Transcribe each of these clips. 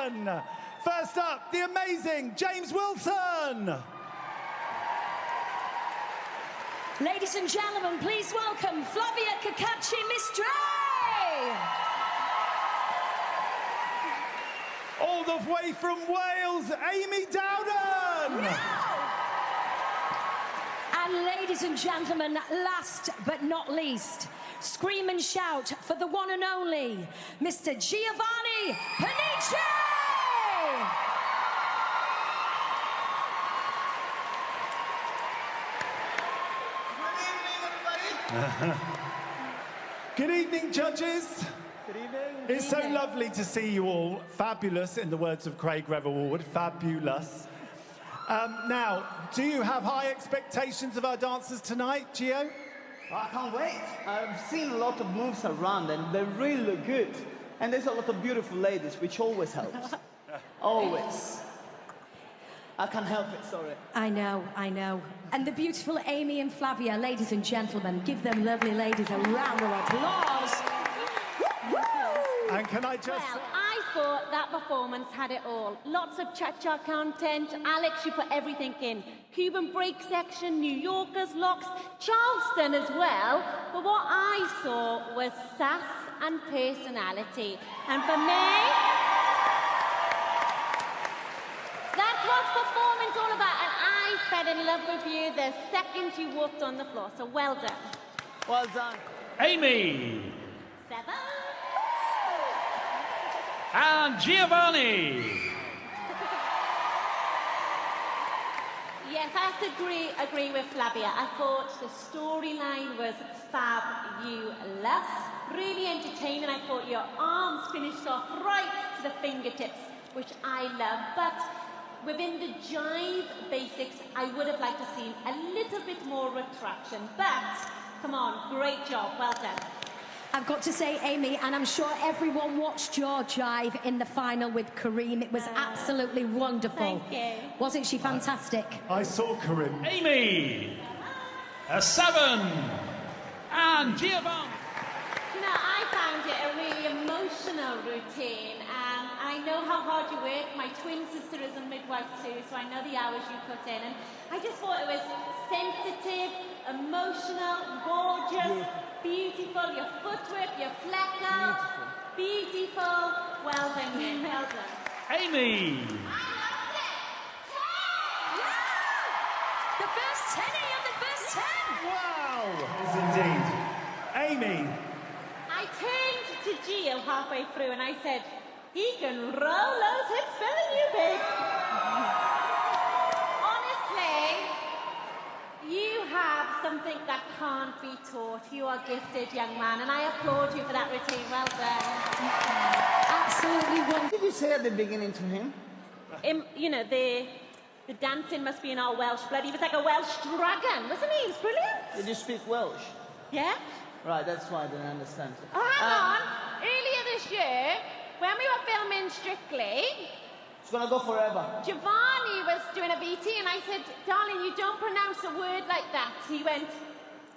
Dowden. First up, the amazing James Wilson. Ladies and gentlemen, please welcome Flavia Mistray. All the way from Wales, Amy Dowden. Yeah. And ladies and gentlemen, last but not least, scream and shout for the one and only, Mr. Giovanni Panici! Good evening, judges. Good evening. It's so lovely to see you all. Fabulous, in the words of Craig Revelwood. Fabulous. Now, do you have high expectations of our dancers tonight, Gio? I can't wait. I've seen a lot of moves around and they really look good. And there's a lot of beautiful ladies, which always helps. Always. I can't help it, sorry. I know. And the beautiful Amy and Flavia, ladies and gentlemen, give them lovely ladies a round of applause. And can I just... Well, I thought that performance had it all. Lots of cha-cha content. Alex, you put everything in. Cuban break section, New Yorkers, locks, Charleston as well. But what I saw was sass and personality. And for me, that's what performance all about. And I fell in love with you the second you walked on the floor. So well done. Well done. Amy. 7. And Giovanni. Yes, I have to agree with Flavia. I thought the storyline was fabulous, really entertaining. I thought your arms finished off right to the fingertips, which I love. But within the jive basics, I would have liked to see a little bit more retraction. But come on, great job, well done. I've got to say, Amy, and I'm sure everyone watched your jive in the final with Kareem. It was absolutely wonderful. Thank you. Wasn't she fantastic? I saw Corinne. Amy. A 7. And Giovanni. You know, I found it a really emotional routine, and I know how hard you work. My twin sister is a midwife too, so I know the hours you put in, and I just thought it was sensitive, emotional, gorgeous, beautiful, your footwork, your fleck out, beautiful. Well done, you. Well done. Amy. The first 10 of the first 10. Wow, yes indeed. Amy. I turned to Gio halfway through and I said, he can roll those hips better than you, babe. Honestly, you have something that can't be taught. You are gifted, young man, and I applaud you for that routine. Well done. Absolutely wonderful. What did you say at the beginning to him? You know, the dancing must be in our Welsh blood. He was like a Welsh dragon, wasn't he? He was brilliant. Did you speak Welsh? Yeah? Right, that's why I didn't understand. Oh, hang on. Earlier this year, when we were filming Strictly, It's gonna go forever. Giovanni was doing a VT and I said, darling, you don't pronounce a word like that. He went,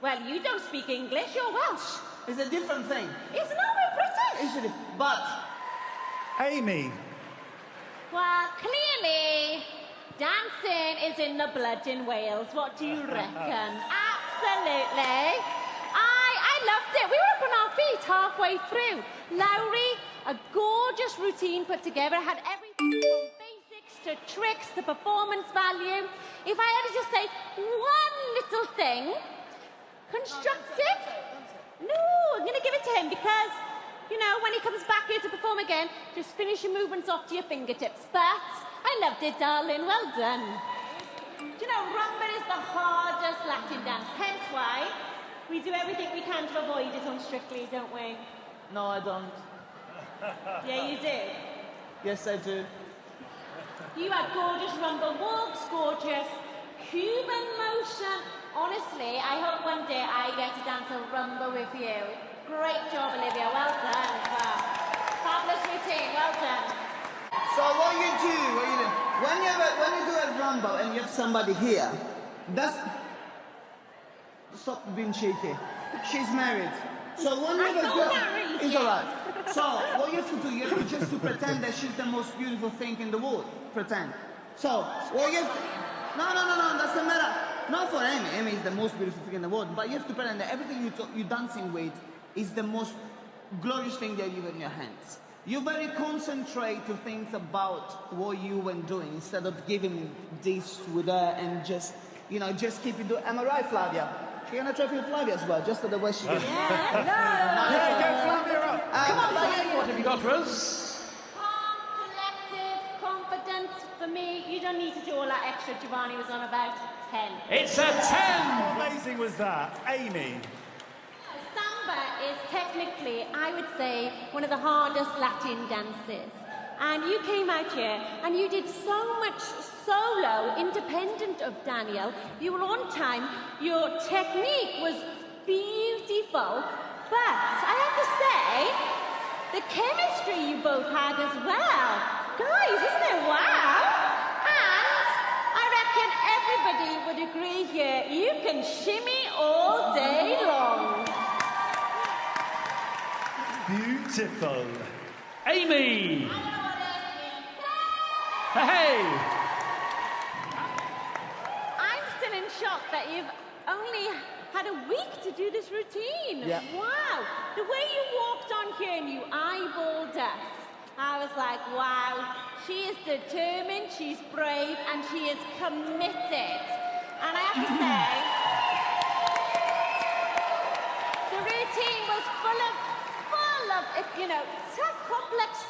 well, you don't speak English, you're Welsh. It's a different thing. It's not, we're British. It's a but Amy. Well, clearly, dancing is in the blood in Wales. What do you reckon? Absolutely. I loved it. We were up on our feet halfway through. Lowry, a gorgeous routine put together. It had everything from basics to tricks to performance value. If I had to just say one little thing, constructive. No, I'm going to give it to him because, you know, when he comes back here to perform again, just finish your movements off to your fingertips. But I loved it, darling. Well done. Do you know, rumba is the hardest Latin dance, hence why we do everything we can to avoid it on Strictly, don't we? no, I don't. Yeah, you do. Yes, I do. You have gorgeous rumba walks, gorgeous Cuban motion. Honestly, I hope one day I get to dance a rumba with you. Great job, Olivia. Well done as well. Fabulous routine. Well done. So what you do, when you do a rumba and you have somebody here, that's stop being cheeky. She's married. So when you I'm have a not girl, married it's yet. alright. So what you have to do, you have to just to pretend that she's the most beautiful thing in the world. Pretend. So what you have to, no, doesn't matter. Not for Amy. Amy is the most beautiful thing in the world. But you have to pretend that everything you're dancing with is the most glorious thing that you have in your hands. You very concentrate to think about what you were doing instead of giving this with her and just, you know, just keep it doing. Am I right, Flavia? You're gonna try for Flavia as well, just for the way she did. Yeah, Get Flavia up. Come on, Flavia, what have you got for us? Calm, collective, confident. For me, you don't need to do all that extra Giovanni was on about. 10. It's a 10. How amazing was that? Amy. Samba is technically, I would say, one of the hardest Latin dances. And you came out here and you did so much solo, independent of Daniel. You were on time. Your technique was beautiful. But I have to say, the chemistry you both had as well. Guys, isn't it wow? And I reckon everybody would agree here, you can shimmy all day long. Beautiful. Amy. Hey. I'm still in shock that you've only had a week to do this routine. Yeah. Wow. The way you walked on here and you eyeballed us, I was like, wow, she is determined, she's brave, and she is committed. And I have to say, the routine was full of, you know, tough, complex,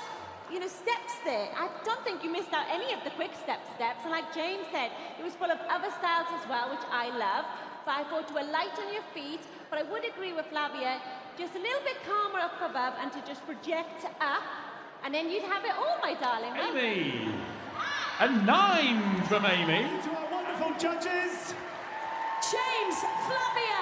you know, steps there. I don't think you missed out any of the quick steps. And like James said, it was full of other styles as well, which I love. But I thought you were light on your feet. But I would agree with Flavia, just a little bit calmer up above and to just project up. And then you'd have it all, my darling. Amy. A 9 from Amy. To our wonderful judges. James, Flavia,